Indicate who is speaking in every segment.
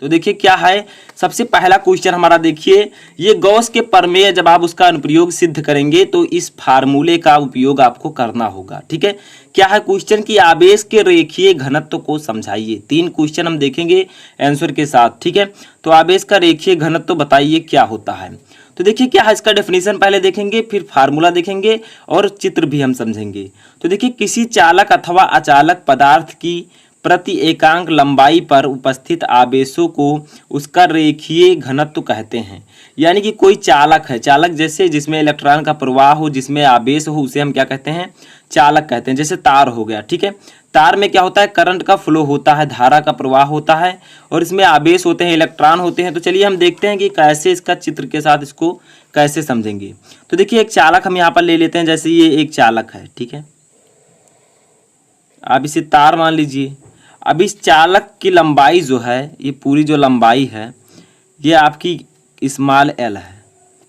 Speaker 1: तो देखिए क्या है, सबसे पहला क्वेश्चन हमारा देखिए, ये गॉस के प्रमेय जब आप उसका अनुप्रयोग सिद्ध करेंगे तो इस फार्मूले का उपयोग आपको करना होगा। ठीक है, क्या है क्वेश्चन की आवेश के रेखीय घनत्व को समझाइए। 3 क्वेश्चन हम देखेंगे आंसर के साथ। ठीक है, तो आवेश का रेखीय घनत्व बताइए क्या होता है। तो देखिए क्या है, इसका डेफिनेशन पहले देखेंगे, फिर फार्मूला देखेंगे और चित्र भी हम समझेंगे। तो देखिए किसी चालक अथवा अचालक पदार्थ की प्रति एकांक लंबाई पर उपस्थित आवेशों को उसका रेखीय घनत्व कहते हैं। यानी कि कोई चालक है, चालक जैसे जिसमें इलेक्ट्रॉन का प्रवाह हो, जिसमें आवेश हो, उसे हम क्या कहते हैं, चालक कहते हैं। जैसे तार हो गया। ठीक है, तार में क्या होता है, करंट का फ्लो होता है, धारा का प्रवाह होता है और इसमें आवेश होते हैं, इलेक्ट्रॉन होते हैं। तो चलिए हम देखते हैं कि कैसे इसका चित्र के साथ इसको कैसे समझेंगे। तो देखिए एक चालक हम यहाँ पर ले लेते हैं, जैसे ये एक चालक है। ठीक है, आप इसे तार मान लीजिए। अब इस चालक की लंबाई जो है, ये पूरी जो लंबाई है ये आपकी स्मॉल एल है।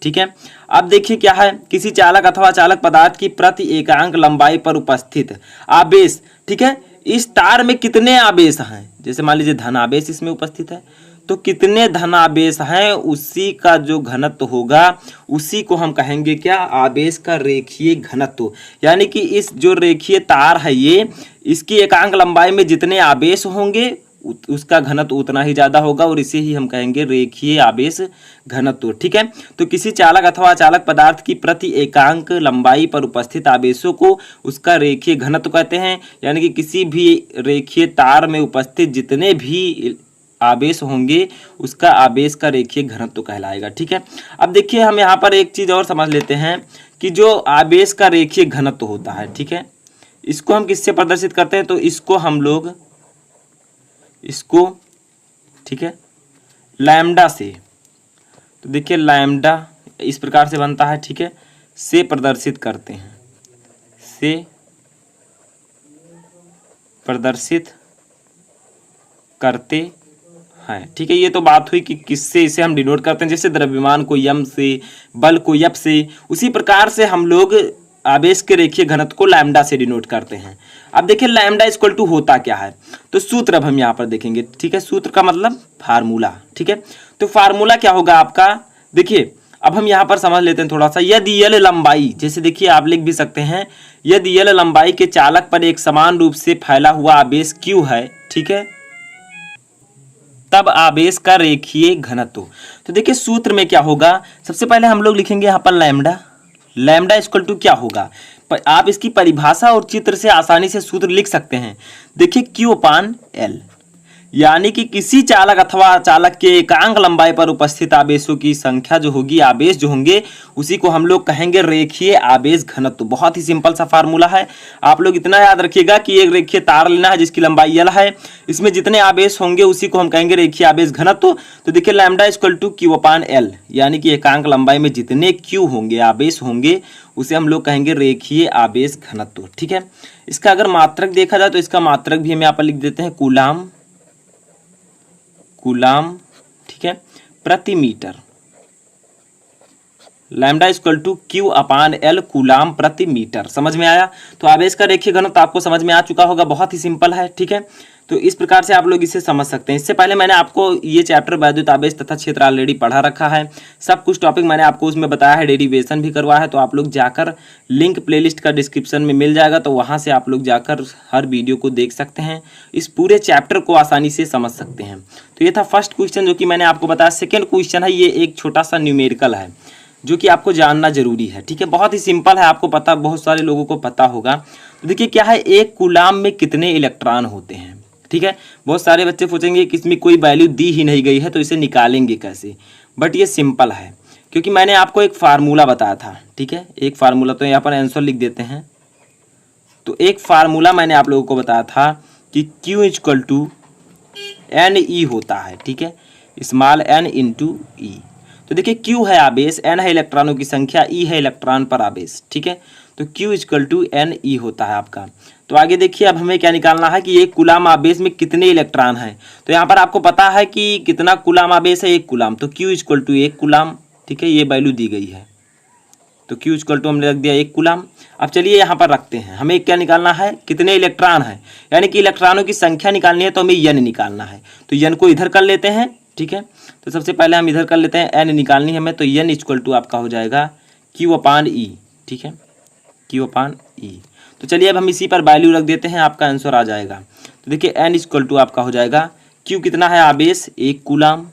Speaker 1: ठीक है, अब देखिए क्या है, किसी चालक अथवा चालक पदार्थ की प्रति एकांक लंबाई पर उपस्थित आवेश। ठीक है, इस तार में कितने आवेश हैं, जैसे मान लीजिए धन आवेश इसमें उपस्थित है, तो कितने धन आवेश हैं उसी का जो घनत्व होगा उसी को हम कहेंगे क्या, आवेश का रेखीय घनत्व। यानी कि इस जो रेखीय तार है ये, इसकी एकांक लंबाई में जितने आवेश होंगे उसका घनत्व उतना ही ज्यादा होगा और इसे ही हम कहेंगे रेखीय आवेश घनत्व। ठीक है, तो किसी चालक अथवा अचालक पदार्थ की प्रति एकांक लंबाई पर उपस्थित आवेशों को उसका रेखीय घनत्व कहते हैं। यानी कि किसी भी रेखीय तार में उपस्थित जितने भी आवेश होंगे उसका आवेश का रेखीय घनत्व कहलाएगा। ठीक है, अब देखिए हम यहाँ पर एक चीज और समझ लेते हैं कि जो आवेश का रेखीय घनत्व होता है, ठीक है, इसको हम किससे प्रदर्शित करते हैं, तो इसको हम लोग ठीक है लैम्डा से, तो देखिए लैम्डा इस प्रकार से बनता है। ठीक है, से प्रदर्शित करते हैं, से प्रदर्शित करते हैं। ठीक है, ये तो बात हुई कि किससे इसे हम डिनोट करते हैं, जैसे द्रव्यमान को यम से, बल को यप से, उसी प्रकार से हम लोग आवेश के रेखीय घनत्व को लैम्डा से डिनोट करते हैं। अब देखिए लैम्डा इक्वल टू होता क्या है, तो सूत्र अब हम यहाँ पर देखेंगे। ठीक है, सूत्र का मतलब फार्मूला। ठीक है, तो फार्मूला क्या होगा आपका, देखिए अब हम यहाँ पर समझ लेते हैं थोड़ा सा। यदि यल लंबाई, जैसे देखिए आप लिख भी सकते हैं, यदि यल लंबाई के चालक पर एक समान रूप से फैला हुआ आवेश Q है, ठीक है, तब आवेश का रेखीय घनत्व। तो देखिए सूत्र में क्या होगा, सबसे पहले हम लोग लिखेंगे यहाँ पर लैम्डा। लैम्डा इक्वल टू क्या होगा, आप इसकी परिभाषा और चित्र से आसानी से सूत्र लिख सकते हैं। देखिए Q/L, यानी कि किसी चालक अथवा चालक के एकांक लंबाई पर उपस्थित आवेशों की संख्या जो होगी, आवेश जो होंगे, उसी को हम लोग कहेंगे रेखीय आवेश घनत्व। बहुत ही सिंपल सा फार्मूला है, आप लोग इतना याद रखिएगा कि एक रेखीय तार लेना है जिसकी लंबाई L है, इसमें जितने आवेश होंगे उसी को हम कहेंगे रेखीय आवेश घनत्व। तो देखिए लैम्डा इक्वल टू Q/L, यानी कि एकांक लंबाई में जितने Q होंगे, आवेश होंगे, उसे हम लोग कहेंगे रेखीय आवेश घनत्व। ठीक है, इसका अगर मात्रक देखा जाए तो इसका मात्रक भी हम यहाँ पर लिख देते हैं कूलाम, ठीक है, प्रति metre. Lambda equal to Q/L coulomb प्रति मीटर। समझ में आया, तो आवेश का रेखीय घनत्व आपको समझ में आ चुका होगा, बहुत ही सिंपल है। ठीक है, तो इस प्रकार से आप लोग इसे समझ सकते हैं। इससे पहले मैंने आपको ये चैप्टर वैद्युत आवेश तथा क्षेत्र ऑलरेडी पढ़ा रखा है, सब कुछ टॉपिक मैंने आपको उसमें बताया है, डेरिवेशन भी करवाया है। तो आप लोग जाकर लिंक प्लेलिस्ट का डिस्क्रिप्शन में मिल जाएगा, तो वहाँ से आप लोग जाकर हर वीडियो को देख सकते हैं, इस पूरे चैप्टर को आसानी से समझ सकते हैं। तो ये था फर्स्ट क्वेश्चन जो कि मैंने आपको बताया। सेकेंड क्वेश्चन है, ये एक छोटा सा न्यूमेरिकल है जो कि आपको जानना जरूरी है। ठीक है, बहुत ही सिंपल है, आपको पता, बहुत सारे लोगों को पता होगा। तो देखिए क्या है, एक कूलाम में कितने इलेक्ट्रॉन होते हैं। ठीक है, बहुत सारे बच्चे पूछेंगे कि इसमें कोई वैल्यू दी ही नहीं गई है तो इसे निकालेंगे कैसे, बट ये सिंपल है क्योंकि मैंने आपको एक फार्मूला बताया था। ठीक है, एक फार्मूला, तो यहाँ पर आंसर लिख देते हैं। तो एक फार्मूला मैंने आप लोगों को बताया था कि Q इक्वल टू NE होता है। ठीक है, स्मॉल n इंटू E। तो देखिए Q है आवेश, N है इलेक्ट्रॉनों की संख्या, E है इलेक्ट्रॉन पर आवेश। ठीक है, तो Q इक्वल टू NE होता है आपका। तो आगे देखिए अब हमें क्या निकालना है कि एक कूलाम आवेश में कितने इलेक्ट्रॉन हैं। तो यहाँ पर आपको पता है कि कितना कूलाम आवेश है, एक कूलाम, तो Q इक्वल टू 1 कूलाम। ठीक है, ये वैल्यू दी गई है। तो Q इक्वल टू हमने रख दिया 1 कूलाम। अब चलिए यहाँ पर रखते हैं, हमें क्या निकालना है, कितने इलेक्ट्रॉन है, यानी कि इलेक्ट्रॉनों की संख्या निकालनी है, तो हमें n निकालना है। तो n को इधर कर लेते हैं, ठीक है। तो सबसे पहले हम इधर कर लेते हैं, n निकालनी है हमें, तो n इक्वल टू आपका हो जाएगा Q/E, ठीक है, Q/E। तो चलिए अब हम इसी पर वैल्यू रख देते हैं, आपका आंसर आ जाएगा। तो देखिए n इक्वल टू आपका हो जाएगा, Q कितना है, आवेश 1 कूलाम।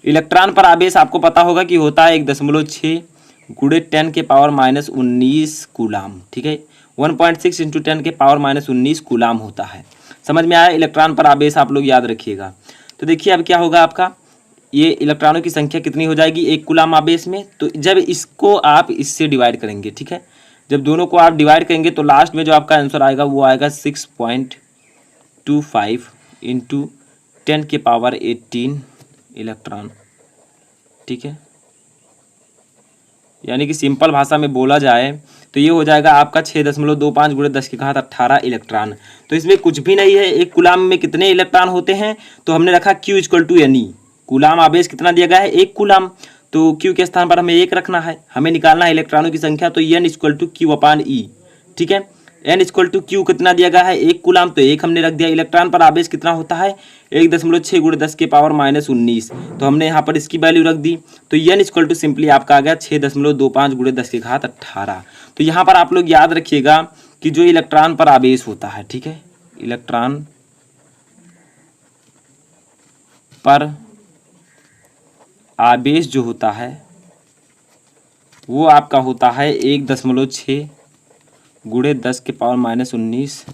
Speaker 1: इलेक्ट्रॉन पर आवेश आपको पता होगा कि होता है 1.6 गुणे 10 के पावर -19 कूलाम, ठीक है। 1.6 इंटू 10 के पावर -19 कूलाम होता है। समझ में आया, इलेक्ट्रॉन पर आवेश आप लोग याद रखिएगा। तो देखिए अब क्या होगा, आपका ये इलेक्ट्रॉनों की संख्या कितनी हो जाएगी 1 कूलाम आवेश में। तो जब इसको आप इससे डिवाइड करेंगे, ठीक है, जब दोनों को आप डिवाइड करेंगे तो लास्ट में जो आपका आंसर आएगा वो आएगा 6.25 इंटू 10 के पावर 18 इलेक्ट्रॉन, ठीक है। यानी कि सिंपल भाषा में बोला जाए तो ये हो जाएगा आपका 6.25 गुणे 10 की घात 18 इलेक्ट्रॉन। तो इसमें कुछ भी नहीं है, 1 कूलाम में कितने इलेक्ट्रॉन होते हैं, तो हमने रखा Q equal to Ne। Coulomb आवेश कितना दिया गया है, 1 कूलाम, तो Q के स्थान पर हमें 1 रखना है। हमें निकालना है इलेक्ट्रॉनों की संख्या, तो n इक्वल टू Q/E, ठीक है। n इक्वल टू Q कितना दिया गया है, 1 कूलाम, तो 1 हमने रख दिया। इलेक्ट्रॉन पर आवेश कितना होता है, 1.6 गुणे 10 के पावर -19, तो हमने यहाँ पर इसकी वैल्यू रख दी। तो n इक्वल टू सिंपली आपका आ गया 6.25 गुणे 10 की घात 18। तो यहाँ पर आप लोग याद रखिएगा कि जो इलेक्ट्रॉन पर आवेश होता है, ठीक है, इलेक्ट्रॉन पर आवेश जो होता है वो आपका होता है 1.6 गुणे 10 के पावर -19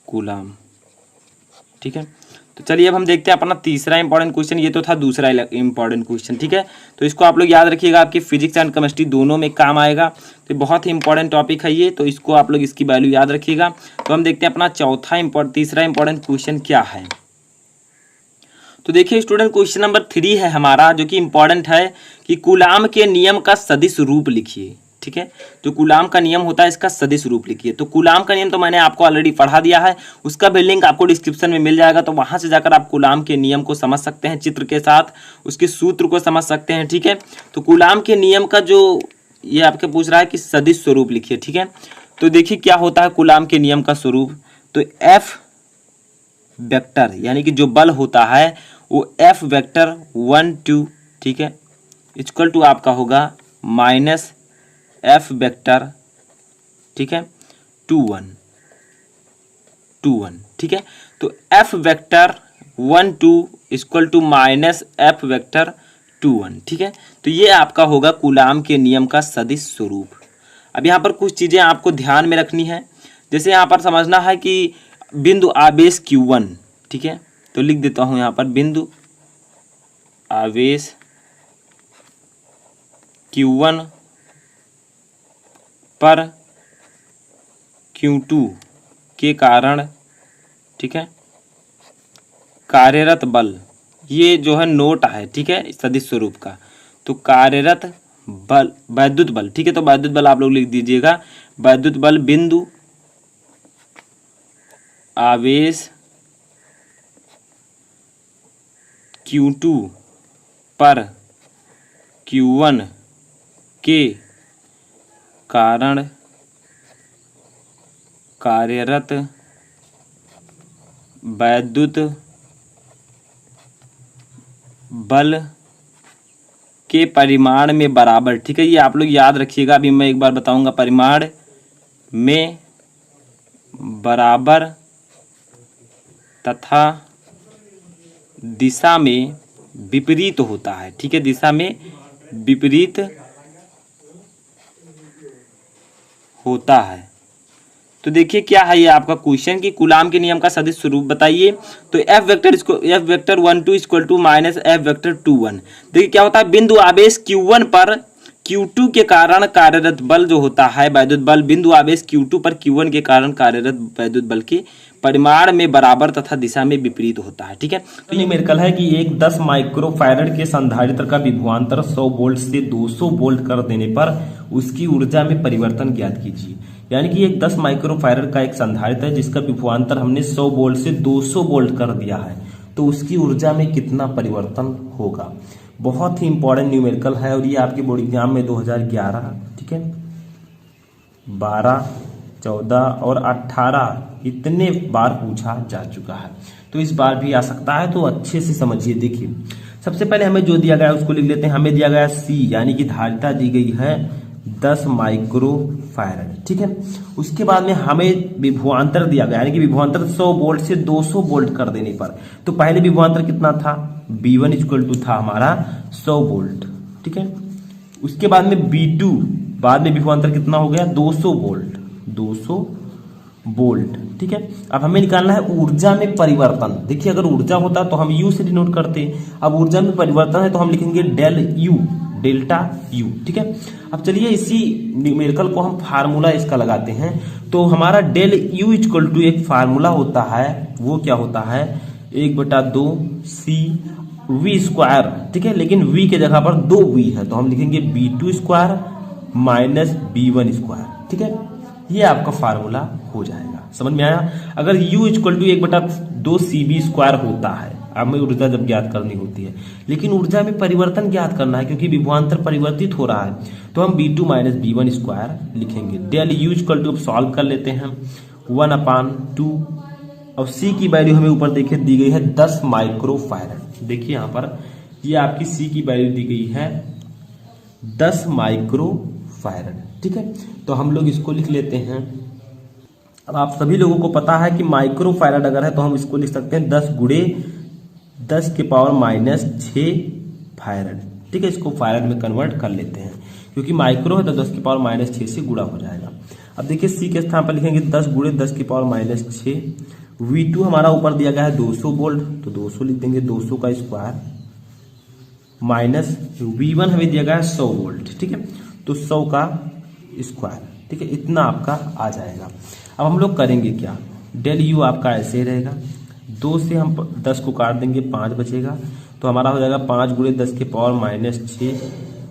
Speaker 1: कूलाम, ठीक है। तो चलिए अब हम देखते हैं अपना तीसरा इंपॉर्टेंट क्वेश्चन। ये तो था दूसरा इंपॉर्टेंट क्वेश्चन, ठीक है। तो इसको आप लोग याद रखिएगा, आपकी फिजिक्स एंड केमिस्ट्री दोनों में काम आएगा। तो बहुत ही इंपॉर्टेंट टॉपिक है ये, तो इसको आप लोग इसकी वैल्यू याद रखिएगा। तो हम देखते हैं अपना तीसरा इंपॉर्टेंट क्वेश्चन क्या है। तो देखिए स्टूडेंट, क्वेश्चन नंबर 3 है हमारा, जो कि इंपॉर्टेंट है कि कूलाम के नियम का सदिश रूप लिखिए, ठीक है। जो कूलाम का नियम होता है इसका सदिश रूप लिखिए। तो कूलाम का नियम तो मैंने आपको ऑलरेडी पढ़ा दिया है, उसका भी लिंक आपको डिस्क्रिप्शन में मिल जाएगा। तो वहां से जाकर आप कूलाम के नियम को समझ सकते हैं, चित्र के साथ उसके सूत्र को समझ सकते हैं, ठीक है। तो कूलाम के नियम का जो ये आपके पूछ रहा है कि सदिश स्वरूप लिखिए, ठीक है। तो देखिए क्या होता है कूलाम के नियम का स्वरूप। तो F वेक्टर यानी कि जो बल होता है वो F वेक्टर 1 2, ठीक है, इक्वल टू आपका होगा माइनस F वेक्टर, ठीक है, 2 1, ठीक है। तो F vector 1 2 equal to minus F vector 2 1, ठीक है। तो ये आपका होगा कूलाम के नियम का सदिश स्वरूप। अब यहाँ पर कुछ चीज़ें आपको ध्यान में रखनी है, जैसे यहाँ पर समझना है कि बिंदु आवेश Q1, ठीक है। तो लिख देता हूँ यहाँ पर बिंदु आवेश Q1 पर Q2 के कारण, ठीक है, कार्यरत बल, ये जो है नोट है, ठीक है, सदिश स्वरूप का। तो कार्यरत बल वैद्युत बल, ठीक है, तो वैद्युत बल आप लोग लिख दीजिएगा, वैद्युत बल बिंदु आवेश Q2 पर Q1 के कारण कार्यरत वैद्युत बल के परिमाण में बराबर, ठीक है। ये आप लोग याद रखिएगा, अभी मैं एक बार बताऊंगा, परिमाण में बराबर तथा दिशा में विपरीत होता है, ठीक है, दिशा में विपरीत होता है। तो देखिए क्या है ये आपका क्वेश्चन कि कूलाम के नियम का सदिश स्वरूप बताइए। तो F vector 1 2 equal to minus F vector 2 1। देखिए क्या होता है, बिंदु आवेश Q1 पर Q2 के कारण कार्यरत बल जो होता है वैद्युत बल, बिंदु आवेश Q2 पर Q1 के कारण कार्यरत वैद्युत बल के परिमाण में बराबर तथा दिशा में विपरीत होता है, ठीक है। तो ये मेरिकल है कि एक 10 माइक्रोफैरड के संधारित्र का विभवांतर 100 वोल्ट से 200 वोल्ट कर देने पर उसकी ऊर्जा में परिवर्तन ज्ञात कीजिए। यानी कि एक 10 माइक्रोफैरड का एक संधारित्र है जिसका विभवांतर हमने 100 वोल्ट से 200 वोल्ट कर दिया है, तो उसकी ऊर्जा में कितना परिवर्तन होगा। बहुत ही इंपॉर्टेंट न्यूमेरिकल है और ये आपके बोर्ड एग्जाम में 2011, ठीक है, 12, 14 और 18 इतने बार पूछा जा चुका है, तो इस बार भी आ सकता है। तो अच्छे से समझिए। देखिए सबसे पहले हमें जो दिया गया है उसको लिख लेते हैं। हमें दिया गया है C यानी कि धारिता दी गई है 10 माइक्रो फैराड, ठीक है। उसके बाद में हमें विभवांतर दिया गया यानी कि विभवांतर 100 वोल्ट से 200 वोल्ट कर देने पर, तो पहले विभवांतर कितना था, V1 इक्वल टू था हमारा 100 वोल्ट, ठीक है। उसके बाद में V2 बाद में विभवांतर कितना हो गया 200 वोल्ट, 200 वोल्ट, ठीक है। अब हमें निकालना है ऊर्जा में परिवर्तन। देखिए अगर ऊर्जा होता तो हम U से डिनोट करते, अब ऊर्जा में परिवर्तन है तो हम लिखेंगे डेल U, डेल्टा U, ठीक है। अब चलिए इसी न्यूमेरिकल को हम फार्मूला इसका लगाते हैं। तो हमारा डेल U इक्वल टू एक फार्मूला होता है, वो क्या होता है 1/2 C V स्क्वायर, ठीक है। लेकिन V के जगह पर 2V है तो हम लिखेंगे V2 square minus V1 square, ठीक है। ये आपका फार्मूला हो जाएगा, समझ में आया। अगर U equal to 1/2 CV square होता है, हमें ऊर्जा जब ज्ञात करनी होती है, लेकिन ऊर्जा में परिवर्तन ज्ञात करना है क्योंकि विभवांतर परिवर्तित हो रहा है, तो हम V2 माइनस V1 स्क्वायर लिखेंगे। Del U equal to solve कर लेते हैं 1/2। और C की वैल्यू हमें ऊपर देखिए दी गई है 10 माइक्रो फैराड। देखिए यहाँ पर ये आपकी C की वैल्यू दी गई है 10 माइक्रो फैराड, ठीक है। तो हम लोग इसको लिख लेते हैं। अब आप सभी लोगों को पता है कि माइक्रो फैराड अगर है तो हम इसको लिख सकते हैं 10 गुणे 10 के पावर माइनस 6 फैराड, ठीक है। इसको फैराड में कन्वर्ट कर लेते हैं क्योंकि माइक्रो है तो 10 के पावर माइनस 6 से गुणा हो जाएगा। अब देखिए C के स्थान पर लिखेंगे 10 गुणे 10 के पावर माइनस 6। V2 हमारा ऊपर दिया गया है 200 वोल्ट तो 200 लिख देंगे, 200 का स्क्वायर माइनस V1 हमें दिया गया है 100 वोल्ट, ठीक है, तो 100 का स्क्वायर, ठीक है। इतना आपका आ जाएगा। अब हम लोग करेंगे क्या, डेल U आपका ऐसे रहेगा, 2 से हम 10 को काट देंगे 5 बचेगा, तो हमारा हो जाएगा 5 गुणे 10 के पावर माइनस 6।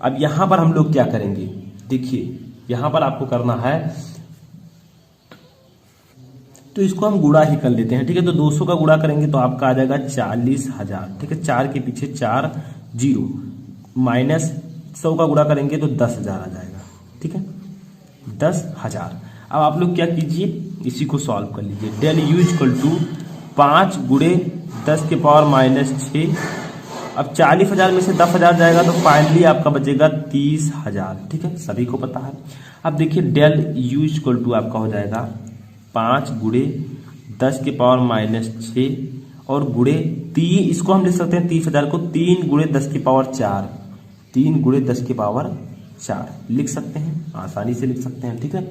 Speaker 1: अब यहाँ पर हम लोग क्या करेंगे, देखिए यहाँ पर आपको करना है तो इसको हम गुणा ही कर लेते हैं, ठीक है। तो 200 का गुणा करेंगे तो आपका आ जाएगा 40,000, ठीक है। 4 के पीछे 4 0 माइनस 100 का गुणा करेंगे तो 10,000 आ जाएगा, ठीक है, 10,000। अब आप लोग क्या कीजिए, इसी को सॉल्व कर लीजिए। डेल U इक्वल टू 5 गुणे 10 के पावर माइनस 6। अब 40,000 में से 10,000 जाएगा तो फाइनली आपका बचेगा 30,000, ठीक है, सभी को पता है। अब देखिए डेल U इक्वल टू आपका हो जाएगा 5 गुणे 10 के पावर माइनस 6 और गुणे 3, इसको हम लिख सकते हैं 30,000 को 3 गुणे 10 की पावर 4, 3 गुणे 10 की पावर 4 लिख सकते हैं, आसानी से लिख सकते हैं, ठीक है।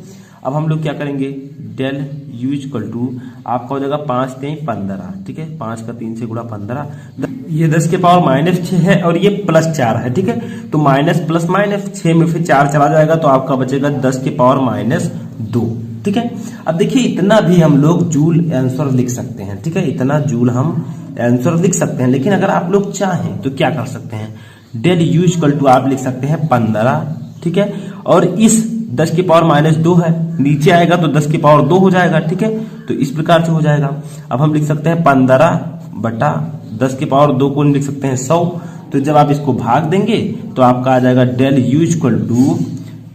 Speaker 1: अब हम लोग क्या करेंगे, डेल U इक्वल टू आपका हो जाएगा 5 3 15, ठीक है, 5 का 3 से गुणा 15, ये 10 के पावर माइनस 6 है और ये प्लस 4 है, ठीक है। तो माइनस प्लस माइनस 6 में फिर 4 चला जाएगा तो आपका बचेगा 10 के पावर माइनस 2, ठीक है। अब देखिए इतना भी हम लोग जूल आंसर लिख सकते हैं, ठीक है, इतना जूल हम आंसर लिख सकते हैं। लेकिन अगर आप लोग चाहें तो क्या कर सकते हैं, डेल U इक्वल टू आप लिख सकते हैं 15, ठीक है, और इस 10 की पावर माइनस 2 है, नीचे आएगा तो 10 की पावर 2 हो जाएगा, ठीक है, तो इस प्रकार से हो जाएगा। अब हम लिख सकते हैं 15/10 की पावर 2 को लिख सकते हैं 100, तो जब आप इसको भाग देंगे तो आपका आ जाएगा डेल U इक्वल टू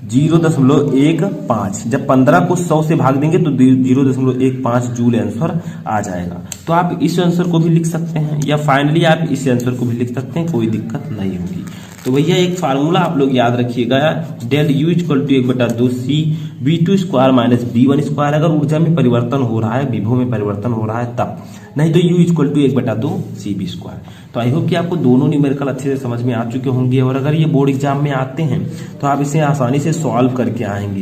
Speaker 1: 0.15। जब 15 को 100 से भाग देंगे तो 0.15 जूल आंसर आ जाएगा। तो आप इस आंसर को भी लिख सकते हैं या फाइनली आप इस आंसर को भी लिख सकते हैं, कोई दिक्कत नहीं होगी। तो भैया एक फार्मूला आप लोग याद रखिएगा, del U equal to 1/2 C V2 square minus V1 square. अगर ऊर्जा में परिवर्तन हो रहा है, विभव में परिवर्तन हो रहा है तब, नहीं तो U equal to 1/2 CV square. तो आई होप कि आपको दोनों न्यूमेरिकल अच्छे से समझ में आ चुके होंगे और अगर ये बोर्ड एग्जाम में आते हैं तो आप इसे आसानी से सॉल्व करके आएंगे।